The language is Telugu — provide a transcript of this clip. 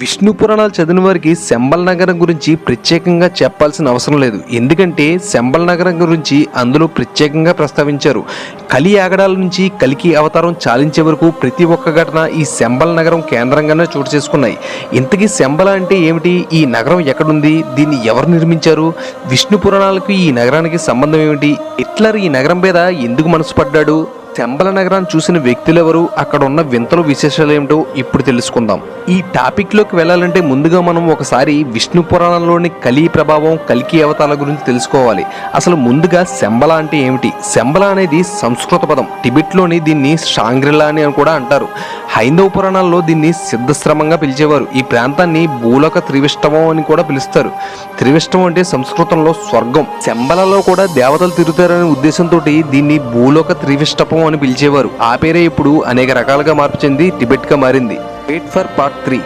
విష్ణు పురాణాలు చదివిన వారికి శంబల్ నగరం గురించి ప్రత్యేకంగా చెప్పాల్సిన అవసరం లేదు. ఎందుకంటే శంబల్ నగరం గురించి అందులో ప్రత్యేకంగా ప్రస్తావించారు. కలి ఆగడాల నుంచి కలికి అవతారం చాలించే వరకు ప్రతి ఒక్క ఘటన ఈ శంబల్ నగరం కేంద్రంగానే చోటు చేసుకున్నాయి. ఇంతకీ శంబల అంటే ఏమిటి? ఈ నగరం ఎక్కడుంది? దీన్ని ఎవరు నిర్మించారు? విష్ణు పురాణాలకు ఈ నగరానికి సంబంధం ఏమిటి? హిట్లర్ ఈ నగరం మీద ఎందుకు మనసు పడ్డాడు? శంబల నగరాన్ని చూసిన వ్యక్తులెవరు? అక్కడ ఉన్న వింతలు విశేషాలు ఏమిటో ఇప్పుడు తెలుసుకుందాం. ఈ టాపిక్లోకి వెళ్ళాలంటే ముందుగా మనం ఒకసారి విష్ణు పురాణంలోని కలి ప్రభావం, కల్కి అవతారాల గురించి తెలుసుకోవాలి. అసలు ముందుగా శంబల అంటే ఏమిటి? శంబల అనేది సంస్కృత పదం. టిబెట్లోని దీన్ని షాంగ్రిలా అని కూడా అంటారు. హైందవ పురాణాల్లో దీన్ని సిద్ధశ్రమంగా పిలిచేవారు. ఈ ప్రాంతాన్ని భూలోక త్రివిష్టమం అని కూడా పిలుస్తారు. త్రివిష్టం అంటే సంస్కృతంలో స్వర్గం. శంబలలో కూడా దేవతలు తిరుగుతారనే ఉద్దేశంతో దీన్ని భూలోక త్రివిష్టపం అని పిలిచేవారు. ఆ పేరే ఇప్పుడు అనేక రకాలుగా మార్పు చెంది టిబెట్గా మారింది. Wait for part 3.